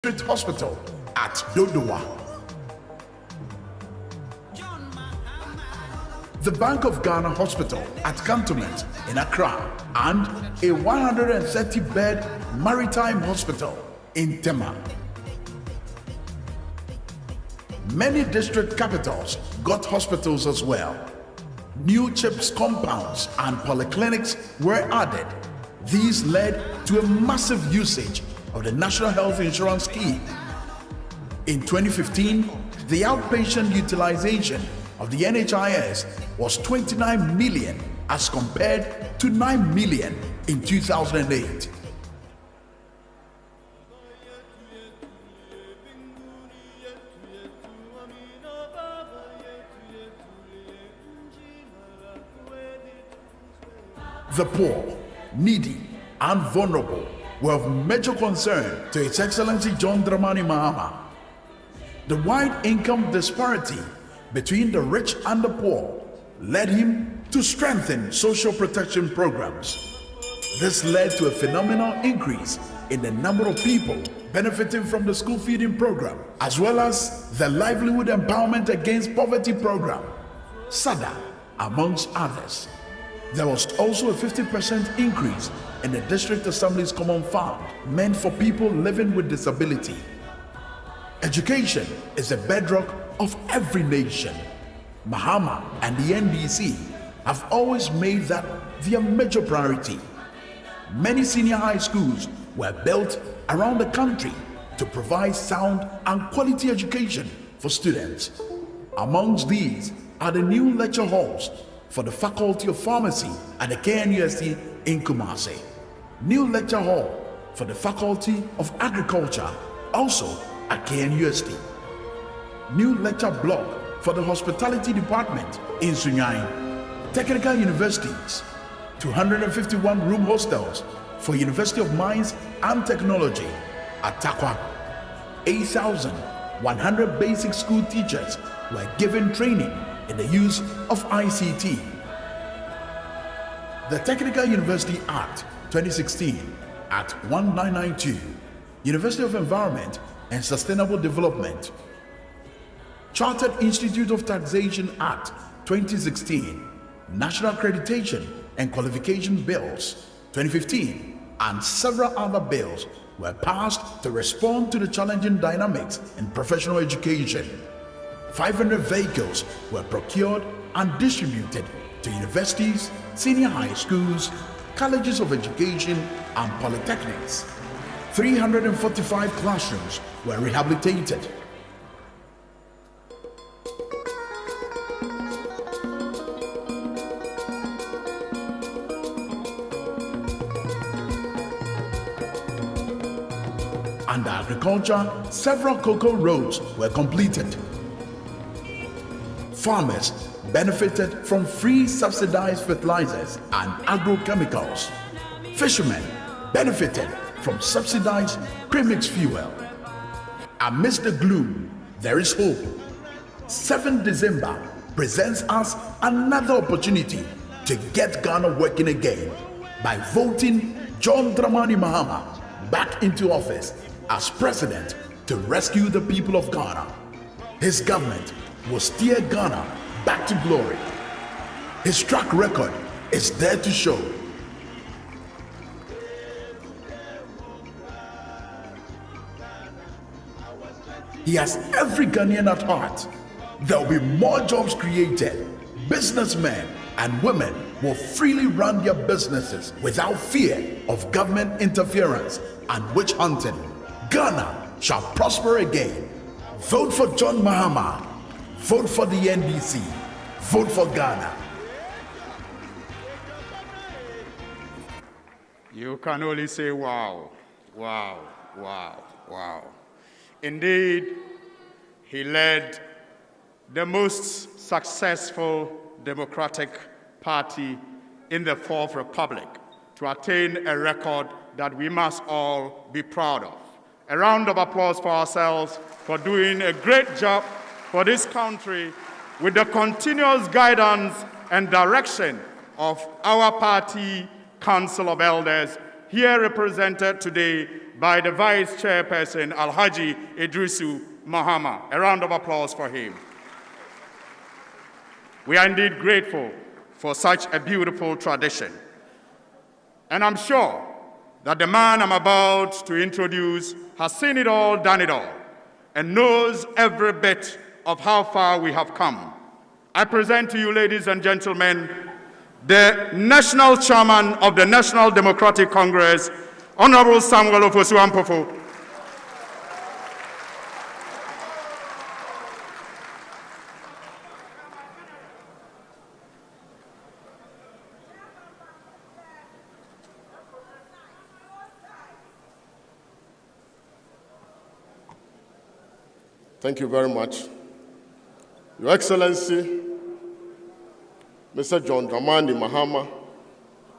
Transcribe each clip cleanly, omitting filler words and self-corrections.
District Hospital at Dodowa. The Bank of Ghana Hospital at Cantonment in Accra, and a 130-bed maritime hospital in Tema. Many district capitals got hospitals as well. New CHIPS compounds and polyclinics were added. These led to a massive usage of the National Health Insurance Scheme. In 2015, the outpatient utilization of the NHIS was 29 million as compared to 9 million in 2008. The poor, needy, and vulnerable were of major concern to His Excellency John Dramani Mahama. The wide income disparity between the rich and the poor led him to strengthen social protection programs. This led to a phenomenal increase in the number of people benefiting from the school feeding program, as well as the Livelihood Empowerment Against Poverty program, SADA, amongst others. There was also a 50% increase in the District Assembly's Common Fund meant for people living with disability. Education is the bedrock of every nation. Mahama and the NDC have always made that their major priority. Many senior high schools were built around the country to provide sound and quality education for students. Amongst these are the new lecture halls for the Faculty of Pharmacy at the KNUST in Kumasi, new lecture hall for the Faculty of Agriculture, also at KNUST, new lecture block for the Hospitality Department in Sunyani, technical universities, 251 room hostels for University of Mines and Technology at Takwa, 8,100 basic school teachers were given training in the use of ICT. The Technical University Act 2016 at 1992, University of Environment and Sustainable Development. Chartered Institute of Taxation Act 2016, National Accreditation and Qualification Bills 2015, and several other bills were passed to respond to the challenging dynamics in professional education. 500 vehicles were procured and distributed to universities, senior high schools, colleges of education, and polytechnics. 345 classrooms were rehabilitated. Under agriculture, several cocoa roads were completed. Farmers benefited from free subsidized fertilizers and agrochemicals. Fishermen benefited from subsidized premix fuel. Amidst the gloom, there is hope. 7 December presents us another opportunity to get Ghana working again by voting John Dramani Mahama back into office as president to rescue the people of Ghana. His government will steer Ghana back to glory. His track record is there to show. He has every Ghanaian at heart. There will be more jobs created. Businessmen and women will freely run their businesses without fear of government interference and witch hunting. Ghana shall prosper again. Vote for John Mahama. Vote for the NDC. Vote for Ghana. You can only say wow, wow, wow, wow. Indeed, he led the most successful Democratic Party in the Fourth Republic to attain a record that we must all be proud of. A round of applause for ourselves for doing a great job for this country with the continuous guidance and direction of our party Council of Elders, here represented today by the Vice Chairperson, Alhaji Idrisu Mahama. A round of applause for him. We are indeed grateful for such a beautiful tradition. And I'm sure that the man I'm about to introduce has seen it all, done it all, and knows every bit of how far we have come. I present to you, ladies and gentlemen, the National Chairman of the National Democratic Congress, Honorable Samuel Ofosu Ampofo. Thank you very much. Your Excellency, Mr. John Dramani Mahama,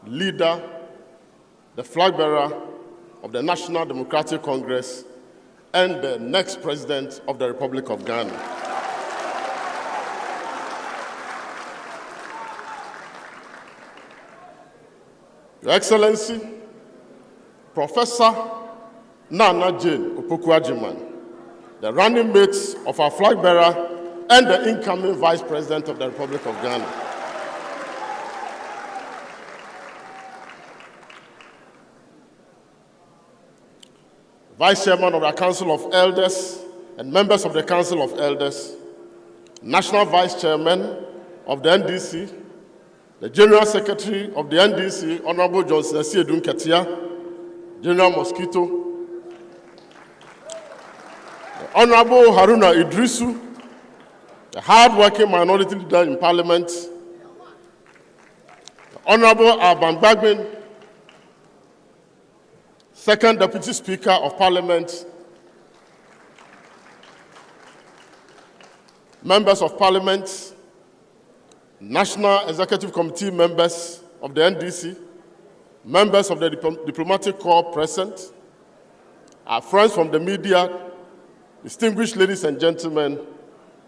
leader, the flag bearer of the National Democratic Congress, and the next president of the Republic of Ghana. Your Excellency, Professor Nana Jane Opoku-Agyeman, the running mates of our flag bearer and the incoming Vice President of the Republic of Ghana. Vice Chairman of the Council of Elders and members of the Council of Elders, National Vice Chairman of the NDC, the General Secretary of the NDC, Honorable Johnson Asiedun Ketia, General Mosquito, Honorable Haruna Idrisu, a hard-working minority leader in Parliament, Honorable Alban Bagbin, Second Deputy Speaker of Parliament, members of Parliament, National Executive Committee members of the NDC, members of the Diplomatic Corps present, our friends from the media, distinguished ladies and gentlemen,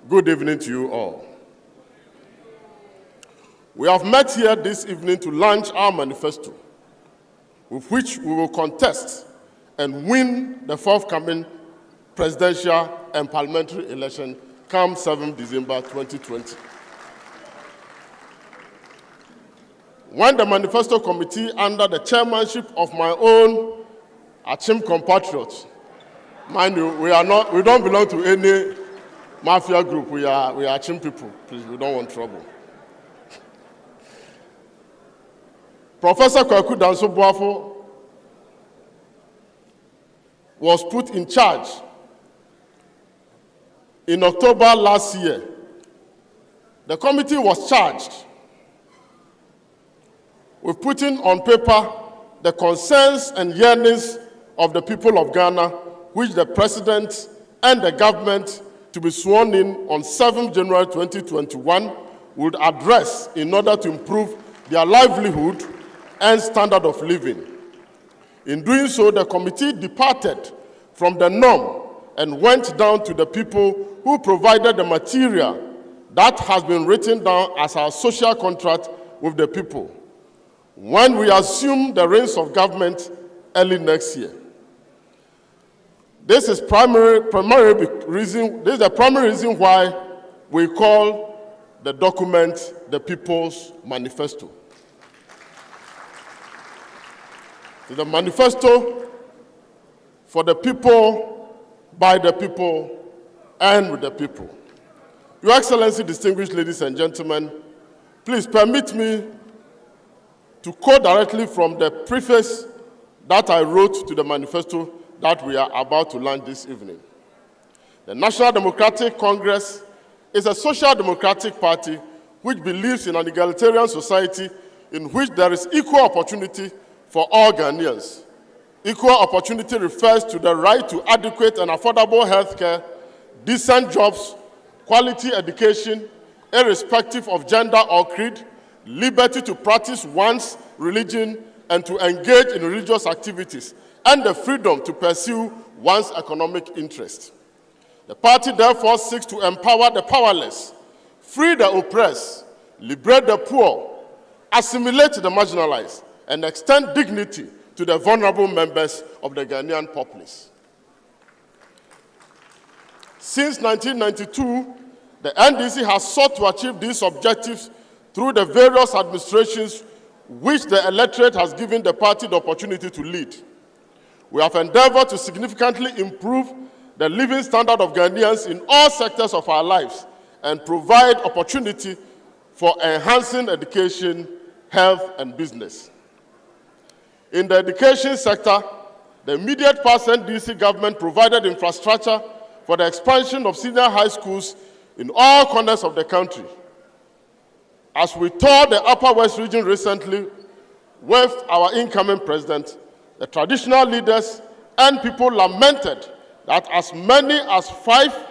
good evening to you all. We have met here this evening to launch our manifesto, with which we will contest and win the forthcoming presidential and parliamentary election come 7 December 2020. When the Manifesto Committee, under the chairmanship of my own Achim compatriots, mind you, we don't belong to any mafia group. We are Achim people. Please, we don't want trouble. Professor Kwaku Danso-Boafo was put in charge in October last year. The committee was charged with putting on paper the concerns and yearnings of the people of Ghana, which the President and the government to be sworn in on 7 January 2021 would address in order to improve their livelihood and standard of living. In doing so, the committee departed from the norm and went down to the people who provided the material that has been written down as our social contract with the people when we assume the reins of government early next year. This is the primary reason why we call the document the People's Manifesto. It's the manifesto for the people, by the people, and with the people. Your Excellency, distinguished ladies and gentlemen, please permit me to quote directly from the preface that I wrote to the manifesto that we are about to launch this evening. The National Democratic Congress is a social democratic party which believes in an egalitarian society in which there is equal opportunity for all Ghanaians. Equal opportunity refers to the right to adequate and affordable health care, decent jobs, quality education, irrespective of gender or creed, liberty to practice one's religion and to engage in religious activities, and the freedom to pursue one's economic interests. The party therefore seeks to empower the powerless, free the oppressed, liberate the poor, assimilate the marginalized, and extend dignity to the vulnerable members of the Ghanaian populace. Since 1992, the NDC has sought to achieve these objectives through the various administrations which the electorate has given the party the opportunity to lead. We have endeavored to significantly improve the living standard of Ghanaians in all sectors of our lives and provide opportunity for enhancing education, health, and business. In the education sector, the immediate past NDC government provided infrastructure for the expansion of senior high schools in all corners of the country. As we toured the Upper West region recently with our incoming president, the traditional leaders and people lamented that as many as 5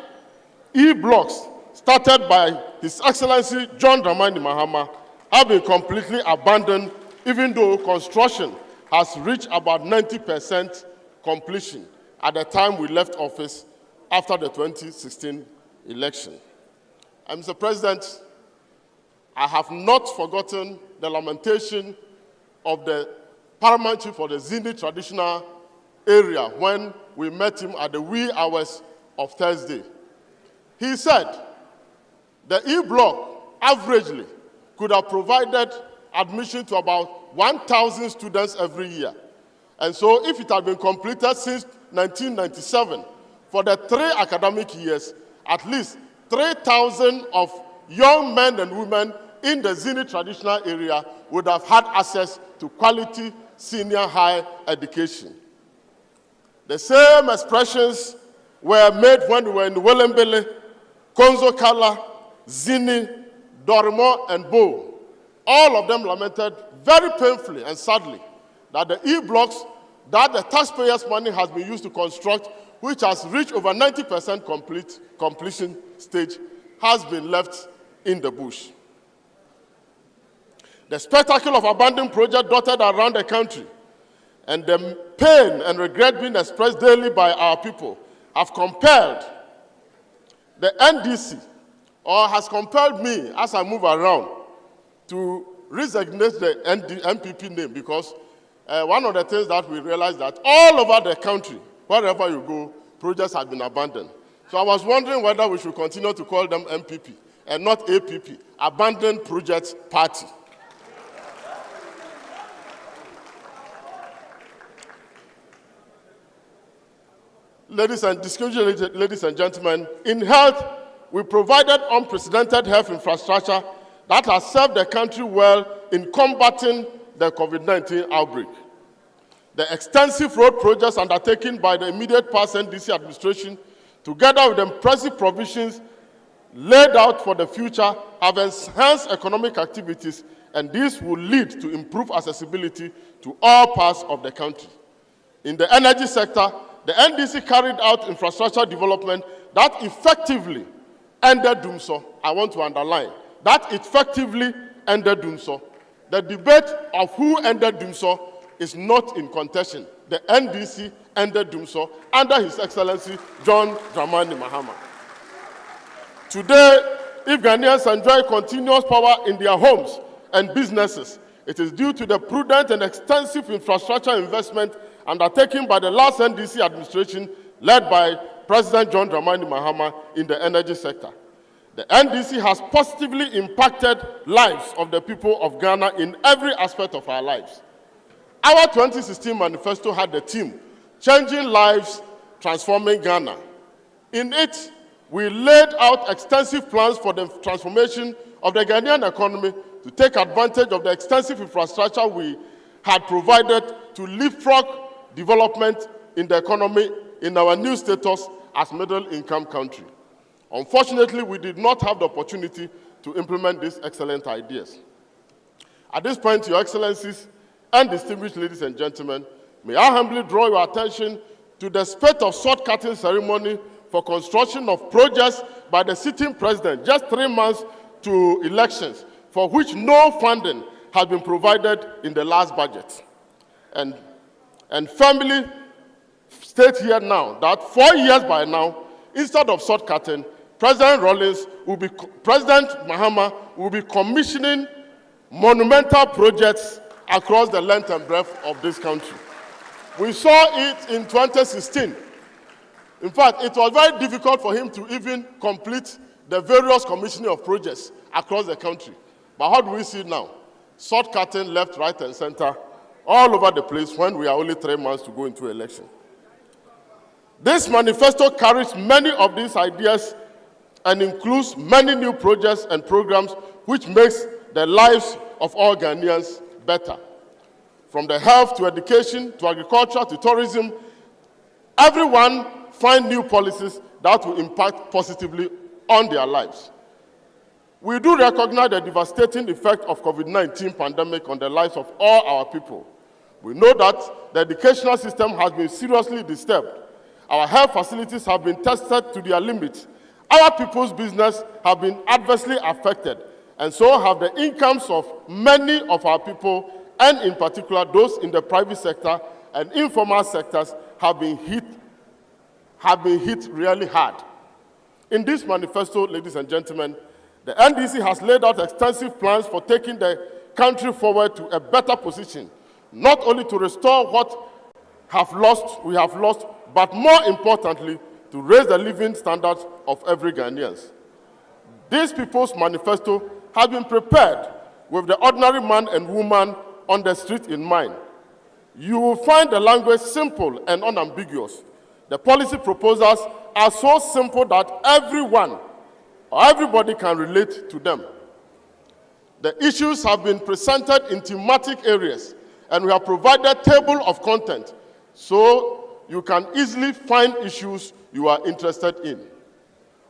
E-blocks started by His Excellency John Dramani Mahama have been completely abandoned, even though construction has reached about 90% completion at the time we left office after the 2016 election. And Mr. President, I have not forgotten the lamentation of the paramount chief of the Zini traditional area when we met him at the wee hours of Thursday. He said the E-block averagely could have provided admission to about 1,000 students every year. And so if it had been completed since 1997, for the 3 academic years, at least 3,000 of young men and women in the Zini traditional area would have had access to quality senior high education. The same expressions were made when we were in Welembele, Konzo Kala, Zini, Dorimo, and Bo. All of them lamented very painfully and sadly that the E-blocks that the taxpayers' money has been used to construct, which has reached over 90% completion stage, has been left in the bush. The spectacle of abandoned projects dotted around the country and the pain and regret being expressed daily by our people have compelled the NDC, or has compelled me as I move around, to resignate the MPP name, because one of the things that we realized that all over the country, wherever you go, projects have been abandoned. So I was wondering whether we should continue to call them MPP and not APP, Abandoned Project Party. Ladies and gentlemen, in health, we provided unprecedented health infrastructure that has served the country well in combating the COVID-19 outbreak. The extensive road projects undertaken by the immediate past NDC administration, together with the impressive provisions laid out for the future, have enhanced economic activities, and this will lead to improved accessibility to all parts of the country. In the energy sector, the NDC carried out infrastructure development that effectively ended Dumso. I want to underline that effectively ended Dumso. The debate of who ended Dumso is not in contention. The NDC ended Dumso under His Excellency John Dramani Mahama. Today, if Ghanaians enjoy continuous power in their homes and businesses, it is due to the prudent and extensive infrastructure investment undertaken by the last NDC administration led by President John Dramani Mahama in the energy sector. The NDC has positively impacted lives of the people of Ghana in every aspect of our lives. Our 2016 manifesto had the theme, Changing Lives, Transforming Ghana. In it, we laid out extensive plans for the transformation of the Ghanaian economy to take advantage of the extensive infrastructure we had provided to leapfrog development in the economy in our new status as middle-income country. Unfortunately, we did not have the opportunity to implement these excellent ideas. At this point, Your Excellencies and distinguished ladies and gentlemen, may I humbly draw your attention to the spate of sword-cutting ceremony for construction of projects by the sitting president just 3 months to elections, for which no funding has been provided in the last budget. And firmly state here now that 4 years by now, instead of sword cutting, President Mahama will be commissioning monumental projects across the length and breadth of this country. We saw it in 2016. In fact, it was very difficult for him to even complete the various commissioning of projects across the country. But how do we see now? Short-cutting left, right, and center all over the place when we are only 3 months to go into election. This manifesto carries many of these ideas and includes many new projects and programs which makes the lives of all Ghanaians better. From the health to education to agriculture to tourism, everyone find new policies that will impact positively on their lives. We do recognize the devastating effect of COVID-19 pandemic on the lives of all our people. We know that the educational system has been seriously disturbed. Our health facilities have been tested to their limits. Our people's business have been adversely affected, and so have the incomes of many of our people, and in particular those in the private sector and informal sectors have been hit really hard. In this manifesto, ladies and gentlemen, the NDC has laid out extensive plans for taking the country forward to a better position, not only to restore what we have lost, but more importantly, to raise the living standards of every Ghanaian. This People's Manifesto has been prepared with the ordinary man and woman on the street in mind. You will find the language simple and unambiguous. The policy proposals are so simple that everybody can relate to them. The issues have been presented in thematic areas, and we have provided a table of content so you can easily find issues you are interested in.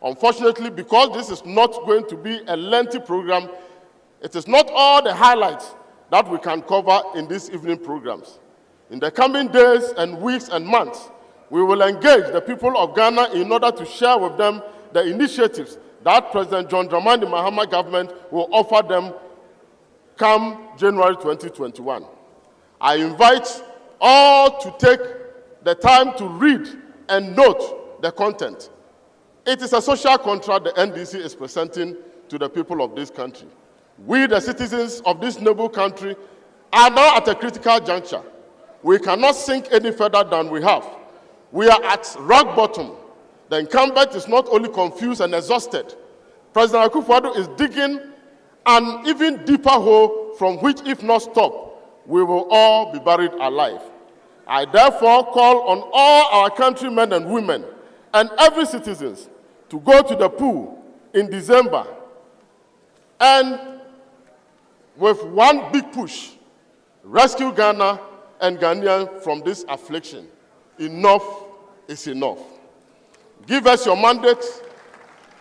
Unfortunately, because this is not going to be a lengthy program, it is not all the highlights that we can cover in these evening programs. In the coming days and weeks and months, we will engage the people of Ghana in order to share with them the initiatives that President John Dramani Mahama government will offer them come January 2021. I invite all to take the time to read and note the content. It is a social contract the NDC is presenting to the people of this country. We, the citizens of this noble country, are now at a critical juncture. We cannot sink any further than we have. We are at rock bottom. The incumbent is not only confused and exhausted. President Akufo-Addo is digging an even deeper hole from which, if not stopped, we will all be buried alive. I therefore call on all our countrymen and women and every citizen to go to the pool in December and with one big push, rescue Ghana and Ghanaians from this affliction. Enough is enough. Give us your mandate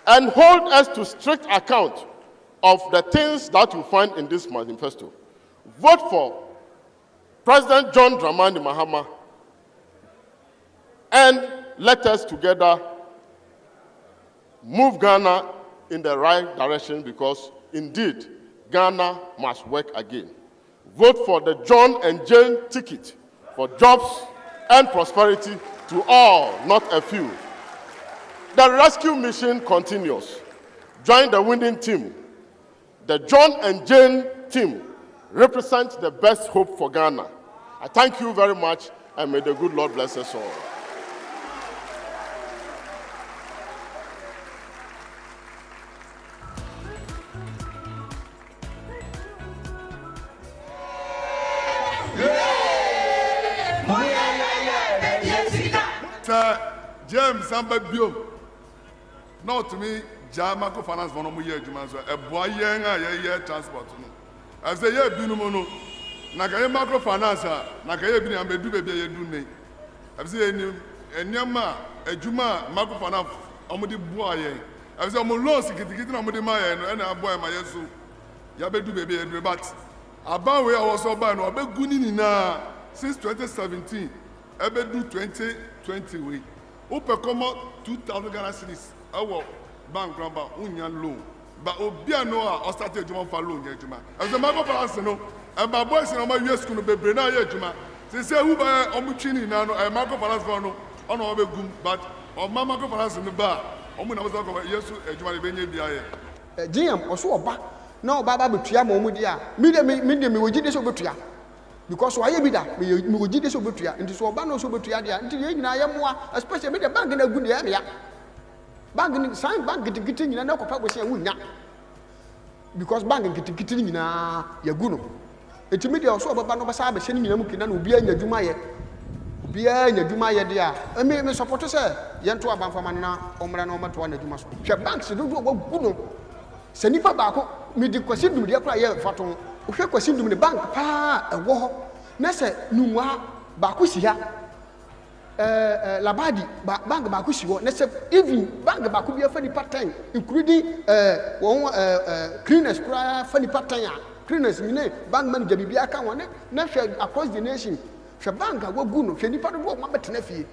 and hold us to strict account of the things that you find in this manifesto. Vote for President John Dramani Mahama, and let us together move Ghana in the right direction, because indeed Ghana must work again. Vote for the John and Jane ticket for jobs and prosperity to all, not a few. The rescue mission continues. Join the winning team. The John and Jane team represents the best hope for Ghana. I thank you very much, and may the good Lord bless us all. James Samba Bio. Not to me, Jamaica Finance for no more year, a boy young year transport. As the year Binumono, Nakaya Macrofinance, Nakaya Bin and Bedu Baby Dune. I've seen a Nyama, a Juma, Macrofinance, Omudi Boye. I've seen Molon, Sikiti, Omudi Maya, and a boy, my yesu. Yabedu Baby, but about where I was so bad, no, but Gunina since 2017, Ebedu 2020 week. Ope come 2,000 Ghana cedis. Our bank grandpa union loan. But Obiano or started to for loan. As a matter of fact, no, and my boys in my US school be Brena Yajuma. They say who buy Omuchini now, a Marco Palas for no, on our gum, but on Mamma Palas in the bar. Omuna was talking about Yesu, a Jumani Jim, or so back. No, Baba Butia Momudia. Medium, we did this over to ya. because why be that me go gide so betua nti so oba no so betua dia nti ye nyina ye moa especially me the bank na gu na ya bank ni sign bank gidigidi nyina na kopa go se wunya because bank gidigidi nyina ya gu no enti me dia so oba no ba sa ba se nyina mu kina na obi anya dwuma ye dia me support say ye nto abanfama na omra na omato na dwuma so hwe bank se do go gu no se nipa ba ko me di kwasi dum dia kra ye faton hwe kwasi dum ne bank pa ewo ho na se numwa ba ko si ha labadi bank ba ko si ho na se even bank ba ko bi afa ni pattern including won cleaners kra fa ni pattern a cleaners mine bank manager bibia ka won na hwe across the nation hwe bank go gu no hwe nipa do ma betena fie.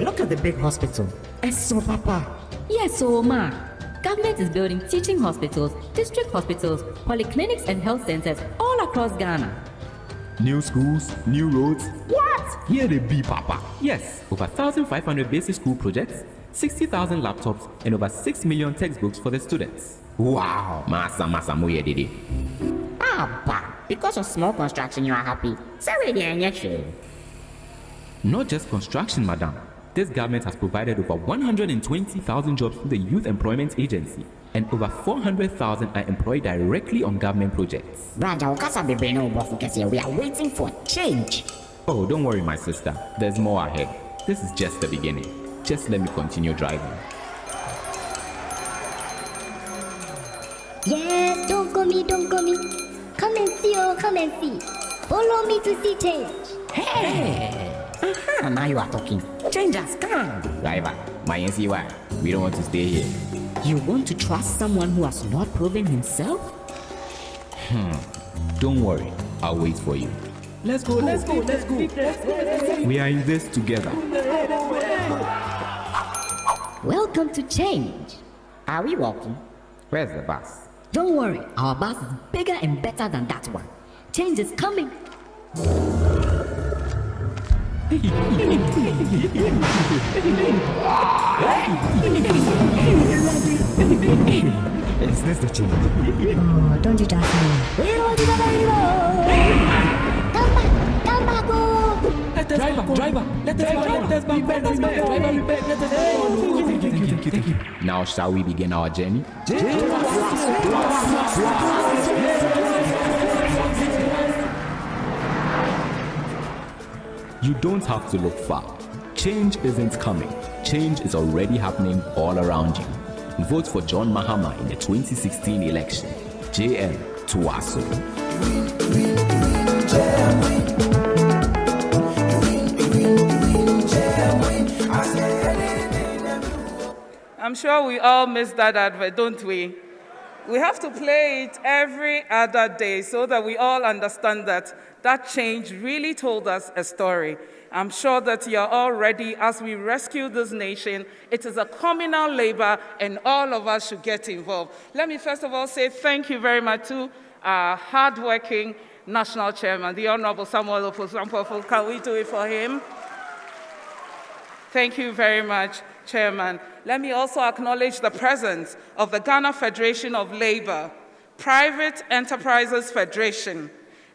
Look at the big hospital. So, Papa. Yes, so, Ma. Government is building teaching hospitals, district hospitals, polyclinics, and health centers all across Ghana. New schools, new roads. What? Here they be, Papa. Yes, over 1,500 basic school projects, 60,000 laptops, and over 6 million textbooks for the students. Wow, masa moye didi. Abba, because of small construction, you are happy. Sorry, dear. Not just construction, madam. This government has provided over 120,000 jobs through the Youth Employment Agency, and over 400,000 are employed directly on government projects. We are waiting for change. Oh, don't worry, my sister. There's more ahead. This is just the beginning. Just let me continue driving. Yes, don't go me. Come and see, come and see. Follow me to see change. Hey! Now you are talking. Change has come. Driver, my NCY, we don't want to stay here. You want to trust someone who has not proven himself? Don't worry, I'll wait for you. Let's go. We are in this together. Welcome to change. Are we walking? Where's the bus? Don't worry, our bus is bigger and better than that one. Change is coming. Is this the change? Oh, don't you trust me? Come back, oh. Driver, let us Thank you. Now shall we begin our journey? You don't have to look far. Change isn't coming. Change is already happening all around you. Vote for John Mahama in the 2016 election. JM Tuaso. I'm sure we all miss that advert, don't we? We have to play it every other day so that we all understand that change really told us a story. I'm sure that you're all ready as we rescue this nation. It is a communal labor, and all of us should get involved. Let me first of all say thank you very much to our hardworking national chairman, the Honorable Samuel Oposampofu. Can we do it for him? Thank you very much, Chairman. Let me also acknowledge the presence of the Ghana Federation of Labor, Private Enterprises Federation,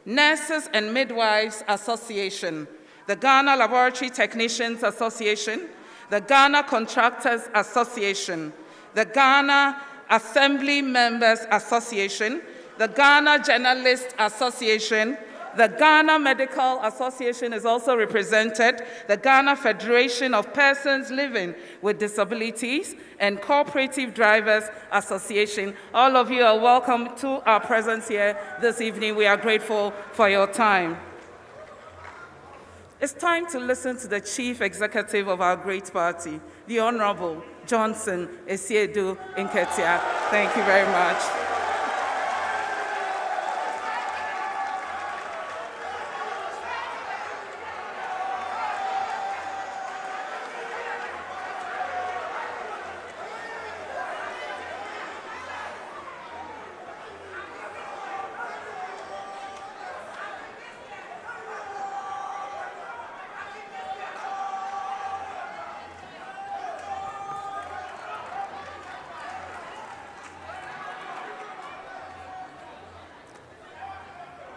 Nurses and Midwives Association, the Ghana Laboratory Technicians Association, the Ghana Contractors Association, the Ghana Assembly Members Association, the Ghana Journalists Association, the Ghana Medical Association is also represented, the Ghana Federation of Persons Living with Disabilities, and Cooperative Drivers Association. All of you are welcome to our presence here this evening. We are grateful for your time. It's time to listen to the Chief Executive of our great party, the Honorable Johnson Esiedu Nketia. Thank you very much.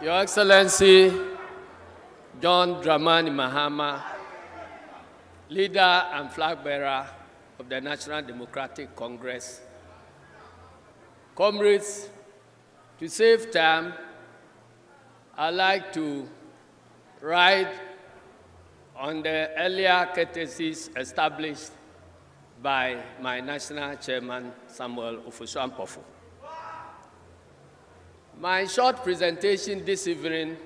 Your Excellency John Dramani Mahama, leader and flag bearer of the National Democratic Congress, comrades, to save time, I'd like to ride on the earlier courtesies established by my national chairman, Samuel Ofosu-Ampofo. My short presentation this evening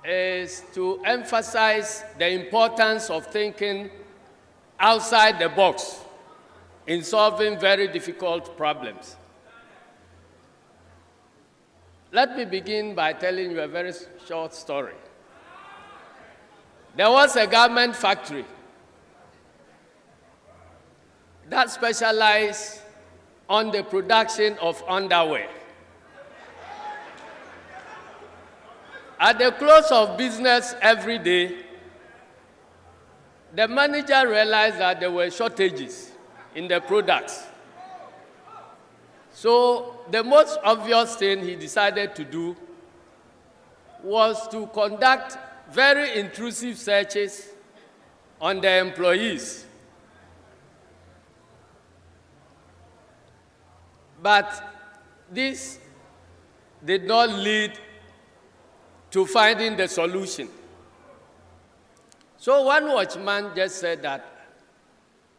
is to emphasize the importance of thinking outside the box in solving very difficult problems. Let me begin by telling you a very short story. There was a garment factory that specialized on the production of underwear. At the close of business every day, the manager realized that there were shortages in the products. So the most obvious thing he decided to do was to conduct very intrusive searches on the employees. But this did not lead to finding the solution. So one watchman just said that,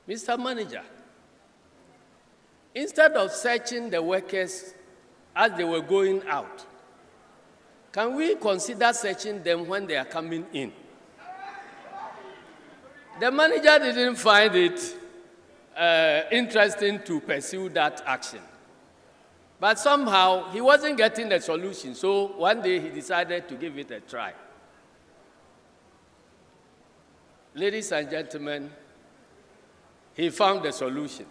Mr. Manager, instead of searching the workers as they were going out, can we consider searching them when they are coming in? The manager didn't find it interesting to pursue that action. But somehow, he wasn't getting the solution, so one day he decided to give it a try. Ladies and gentlemen, he found the solution.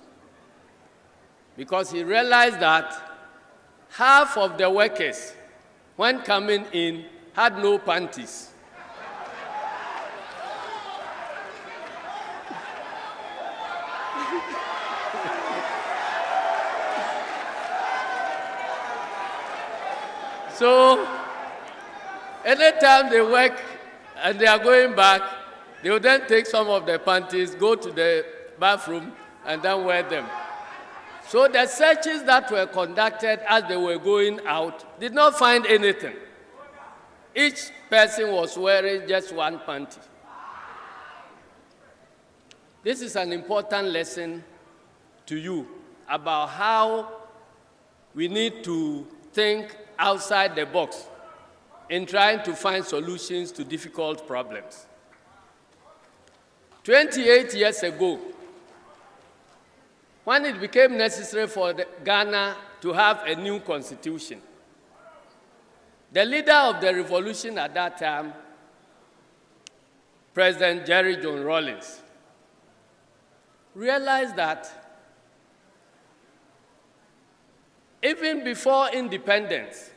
Because he realized that half of the workers, when coming in, had no panties. So, anytime they work and they are going back, they will then take some of their panties, go to the bathroom, and then wear them. So the searches that were conducted as they were going out did not find anything. Each person was wearing just one panty. This is an important lesson to you about how we need to think outside the box in trying to find solutions to difficult problems. 28 years ago, when it became necessary for Ghana to have a new constitution, the leader of the revolution at that time, President Jerry John Rawlings, realized that even before independence,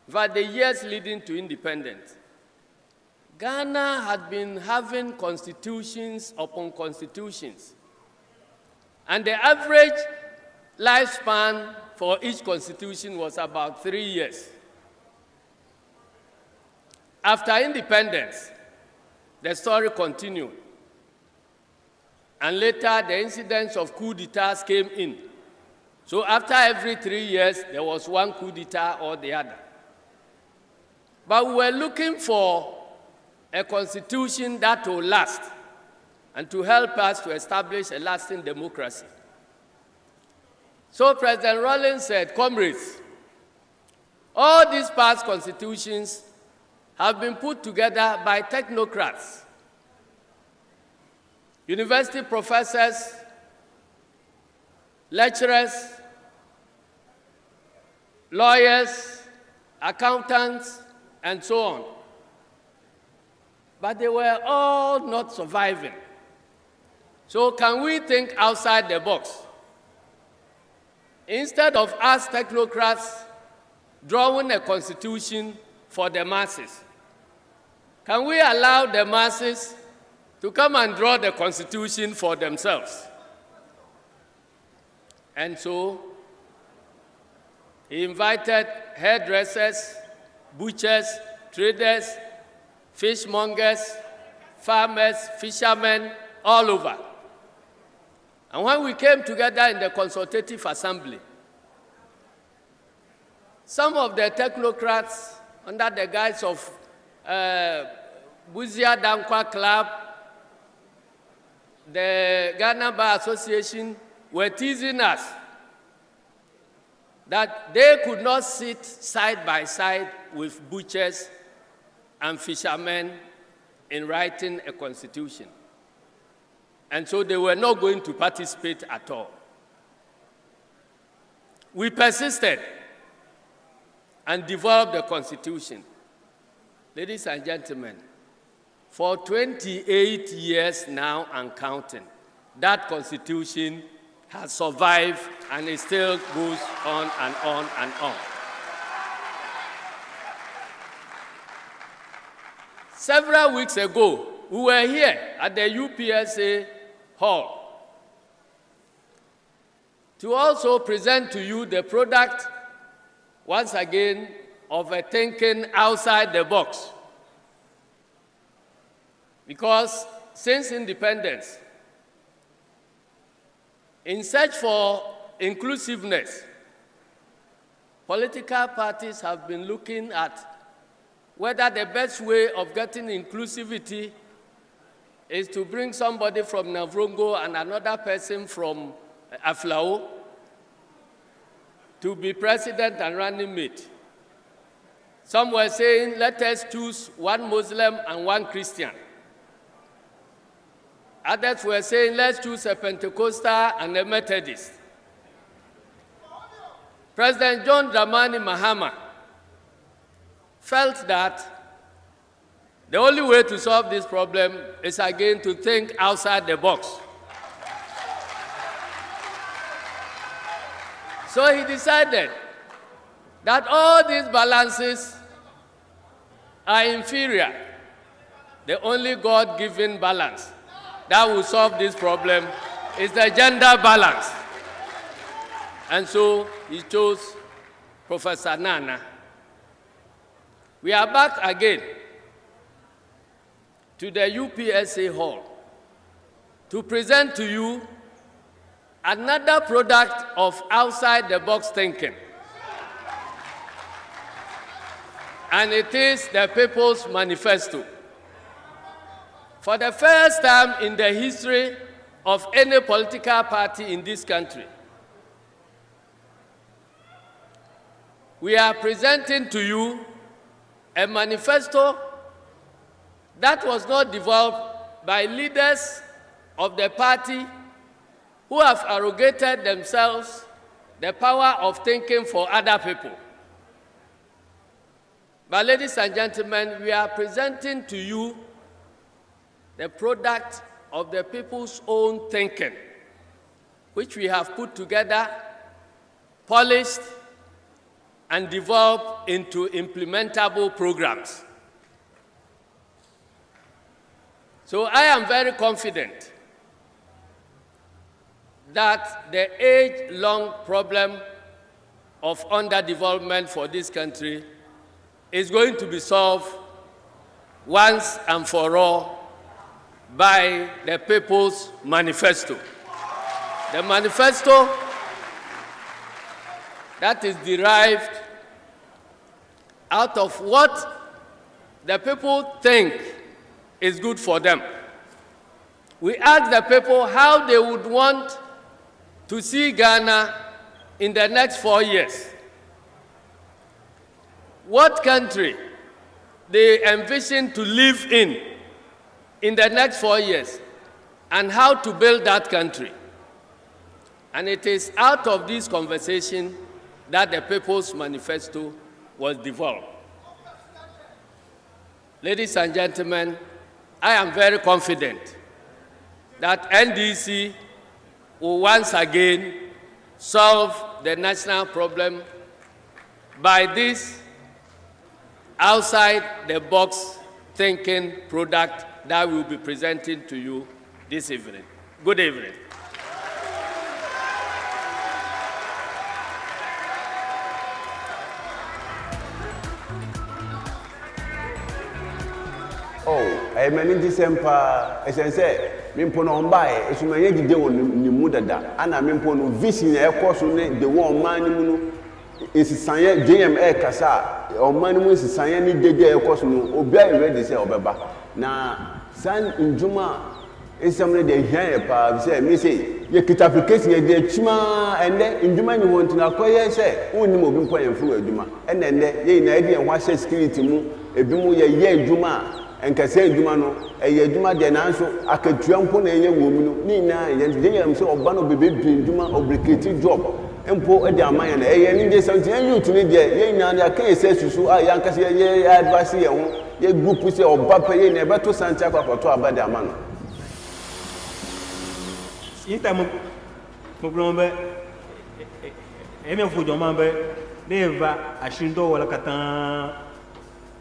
for the years leading to independence, Ghana had been having constitutions upon constitutions. And the average lifespan for each constitution was about 3 years. After independence, the story continued. And later, the incidents of coup d'etats came in. So after every 3 years, there was one coup d'etat or the other. But we were looking for a constitution that will last and to help us to establish a lasting democracy. So President Rawlings said, comrades, all these past constitutions have been put together by technocrats, university professors, lecturers, lawyers, accountants, and so on. But they were all not surviving. So can we think outside the box? Instead of us technocrats drawing a constitution for the masses, can we allow the masses to come and draw the constitution for themselves? And so He invited hairdressers, butchers, traders, fishmongers, farmers, fishermen, all over. And when we came together in the consultative assembly, some of the technocrats, under the guise of Buzia Dankwa Club, the Ghana Bar Association, were teasing us that they could not sit side by side with butchers and fishermen in writing a constitution. And so they were not going to participate at all. We persisted and developed the constitution. Ladies and gentlemen, for 28 years now and counting, that constitution has survived and it still goes on and on and on. Several weeks ago, we were here at the UPSA Hall to also present to you the product, once again, of a thinking outside the box. Because since independence, in search for inclusiveness, political parties have been looking at whether the best way of getting inclusivity is to bring somebody from Navrongo and another person from Aflao to be president and running mate. Some were saying, let us choose one Muslim and one Christian. Others were saying, let's choose a Pentecostal and a Methodist. President John Dramani Mahama felt that the only way to solve this problem is again to think outside the box. So he decided that all these balances are inferior. The only God-given balance that will solve this problem is the gender balance. And so he chose Professor Nana. We are back again to the UPSA Hall to present to you another product of outside-the-box thinking. And it is the People's Manifesto. For the first time in the history of any political party in this country, we are presenting to you a manifesto that was not developed by leaders of the party who have arrogated themselves the power of thinking for other people. But ladies and gentlemen, we are presenting to you the product of the people's own thinking, which we have put together, polished, and developed into implementable programs. So I am very confident that the age-long problem of underdevelopment for this country is going to be solved once and for all by the People's Manifesto. The manifesto that is derived out of what the people think is good for them. We asked the people how they would want to see Ghana in the next 4 years. What country they envision to live in the next 4 years, and how to build that country. And it is out of this conversation that the People's Manifesto was developed. Ladies and gentlemen, I am very confident that NDC will once again solve the national problem by this outside-the-box thinking product that we'll be presenting to you this evening. Good evening. I mean, this empire, as I say, Mimpon on by, as you may get the Mudada, and I Mimpon vision a course on the one man is Sanya JMA Casa, or Manimus is Sayani de course, obey ready say Obeba. Now, San in Juma is somebody they hear, say, me say, you get application, you Chima, and then in Juma you want to acquire, say, only moving point through a Juma, and then they idea and watch security move, a bimu ye Juma. And can say Jumano, a Yajuma Jananso, I could jump on a woman, Nina, and Jam so Bano baby Juma obligated job. And poor Adama and a Ninja something you to need Yana case says to so I Yankasi, advice ye group with your Bapa, never to Santa for to about the man. In time of Blombe, Emma Fujomambe, never, I shouldn't do what I can.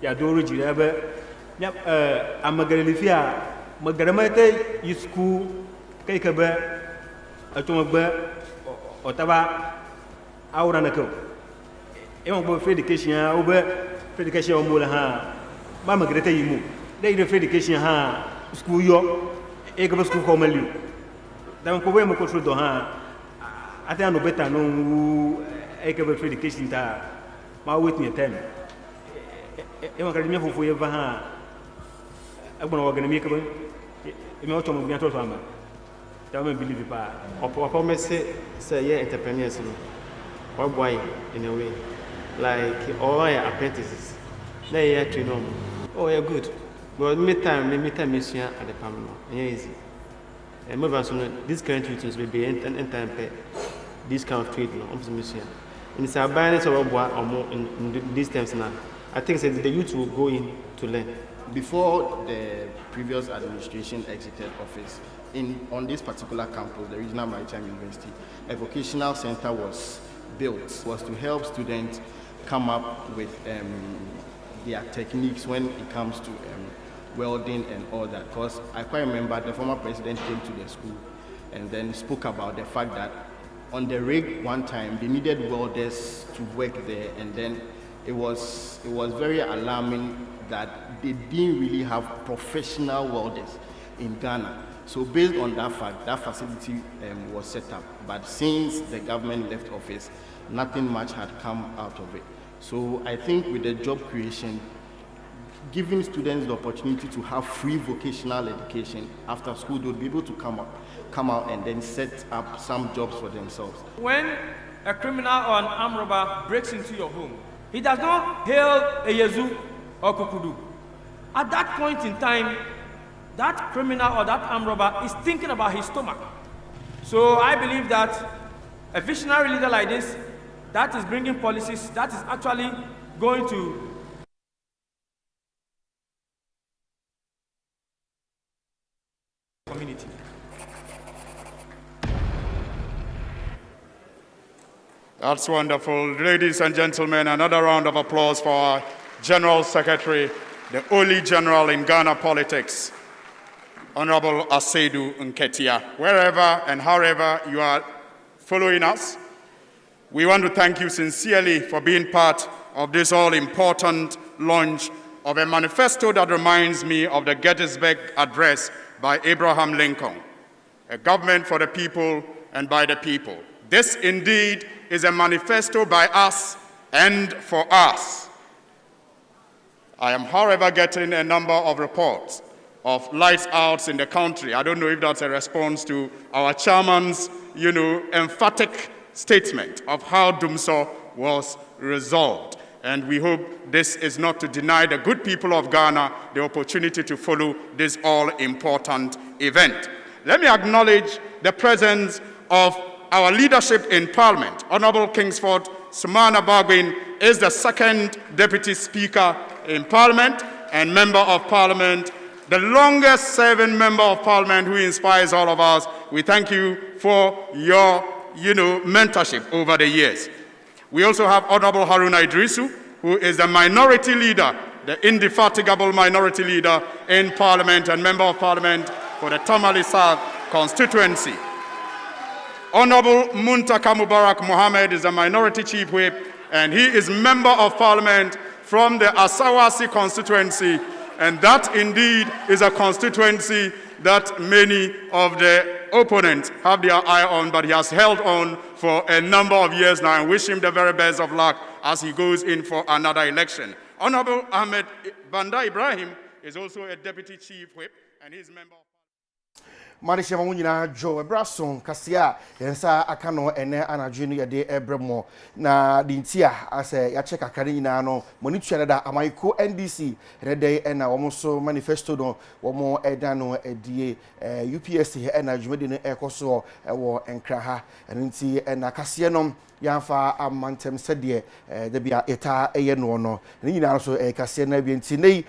Yadori Jirabe. I'm a Galifia, Magaramate, you school, take a bear, a tomabe, or taba, out and a coat. You won't go education over education or Mulaha. Mamma Greta, you move. They the education ha, school york, Egg school comely. Then Poema Coach Doha. I don't know better no Egg education. My witness 10. You want to for you. I'm going to make a family. Don't believe it. Or promise say, yeah, entrepreneurs, or boy in a way, like all apprentices. They are to know. Oh, yeah, good. But meantime, mission at the family. Yeah, easy. And move on, these current tutors will be in time pay. This kind of treatment of the mission. In the abundance of a boy or more in these times now. I think that the youth will go in to learn. Before the previous administration exited office, on this particular campus, the Regional Maritime University, a vocational center was built, was to help students come up with their techniques when it comes to welding and all that. Because I quite remember the former president came to the school and then spoke about the fact that on the rig one time, they needed welders to work there, and then it was very alarming that they didn't really have professional welders in Ghana. So based on that fact, that facility was set up. But since the government left office, nothing much had come out of it. So I think with the job creation, giving students the opportunity to have free vocational education after school, they would be able to come out and then set up some jobs for themselves. When a criminal or an armed robber breaks into your home, he does not hail a Yezu or Kukudu. At that point in time, that criminal or that armed robber is thinking about his stomach. So I believe that a visionary leader like this, that is bringing policies, that is actually going to community. That's wonderful. Ladies and gentlemen, another round of applause for our General Secretary, the only general in Ghana politics, Honorable Asedu Nketia. Wherever and however you are following us, we want to thank you sincerely for being part of this all-important launch of a manifesto that reminds me of the Gettysburg Address by Abraham Lincoln, a government for the people and by the people. This indeed is a manifesto by us and for us. I am, however, getting a number of reports of lights outs in the country. I don't know if that's a response to our chairman's, emphatic statement of how Dumso was resolved. And we hope this is not to deny the good people of Ghana the opportunity to follow this all-important event. Let me acknowledge the presence of our leadership in Parliament. Honorable Kingsford Sumana Bagwin is the second Deputy Speaker in Parliament and Member of Parliament, the longest serving Member of Parliament who inspires all of us. We thank you for your, mentorship over the years. We also have Honorable Haruna Idrisu, who is the minority leader, the indefatigable minority leader in Parliament and Member of Parliament for the Tamale South constituency. Honorable Muntaka Mubarak Mohammed is a minority chief whip, and he is Member of Parliament from the Asawasi constituency And that indeed is a constituency that many of the opponents have their eye on, but he has held on for a number of years now, and wish him the very best of luck as he goes in for another election. Honorable Ahmed Banda Ibrahim is also a deputy chief whip, and he's member of Marisha Mamunina Joe Brasson, Cassia, Yensa Akano, and Anna Junior de Ebremo, na Dintia, as a Yacheka Carina, no, Monichada, Amaiko NDC, Red Day, and also Manifesto, no, more Edano, Edie, UPSC, and Jumedin Ecoso, Ewo, and Kraha, and Inti, and Cassianum. Yanfa amantem sedie de bia eta no no ni nyina so kase na bi ntine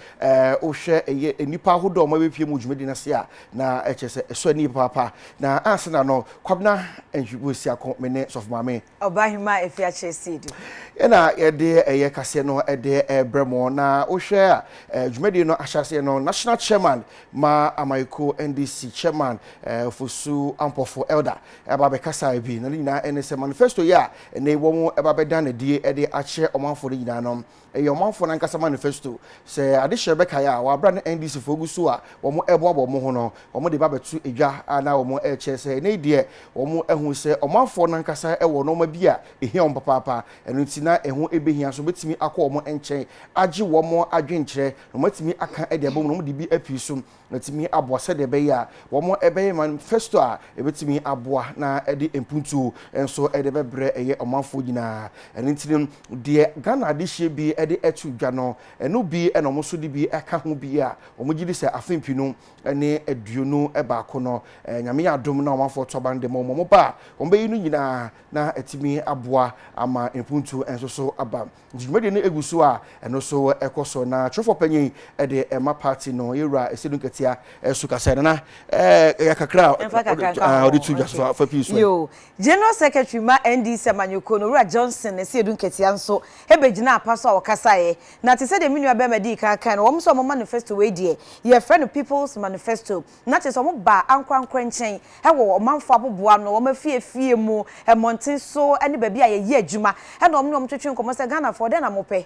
o hwe nipa hodo ma be pie mu dwumedi na se a na echese eso ni papa na ansena no kwabna enhwibo si akon mene sof mame obahima efia chesedu ena ye kase no bremo na o hwe dwumedi no ahyase no national chairman ma amaiko NDC chairman Fosu Ampofo elder eba be kasa bi na nyina enese manifesto ya ene wo eba beda na die ede ache omanfo ni nyina no e omanfo na nkasa manifesto se ade hye beka ya wa bra na NDC fogusu a wo mo ebo mo ho no wo mo de ba betu edwa ana wo mo eche se ne die wo mo ehu se omanfo na nkasa ewo no ma bia ehia on papa enu ntina ehu ebehia so betimi akọ wo mo enchen age wo mo adwenkyere no matimi aka ede abo no mo de bi apisu natimi aboa se de be ya wo mo ebe manifesto a ebetimi aboa na ede empuntu enso ede bebre eye omanfo nyina enu ntinim de Ghana de hye bi ede etu dwa no enu bi eno mo so de bi eka ho bi a omo gidi se afempinu ene aduonu eba ko no nyame ya dom na omanfo toban de mo ba ombe yinu nyina na etimi aboa ama empuntu enso so aba njumede ne egusu a eno so ekoso na trofo panyin ede ema party no yura esedu ketia esukasa na yakakra odi dwa for peace yo General Secretary ma NDC Amanyoko no Ura Johnson esedu ketia nso ebegina apaso a wakasaye na te se de minu abemadi kan no wo so mo manifesto we die ye friend people's manifesto na te so mo ba ankwankwa nchen he wo manfo aboboa no wo mafie mu monten so ani ba bia ye adwuma he no mo twetwe nkomo se Ghana for de na mo pe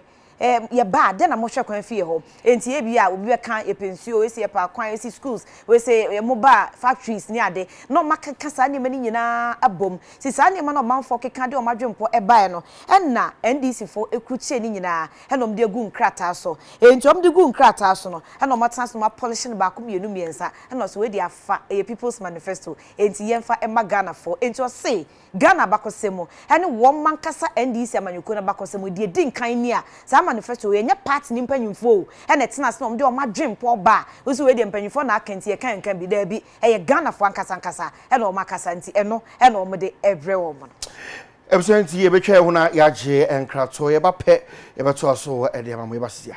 ye ba de na mo hwe kwan fie ho enti e bia obi be kan e pensio we se pa kwan esi schools we se mo ba factories ni ade no makaka sa ne mani nyina abom si sa ne ma no manfo keka de o madwempo e bae no enna NDC fo ekuche ni nyina he no mde gu nkrata so enti o mde gu nkrata so no he no matans no polish ne ba ko mienu miensa he no so we dia fa e people's manifesto enti yemfa e magana fo enti o se Ghana bakosemo ene wo mankasa NDC Amanyoko na bakosemo die din kan ni a sa manifesto we nya party ni mpanyimfo ene tena se no de o madwempo ba we so we de mpanyimfo na akanti e kan bi da bi e Ghana fo ankasa ene o makasa nti eno ene o mde every woman ebso nti ye betwa ho na ya je enkrato ye ba pe ye beto aso e de amamu ye ba sia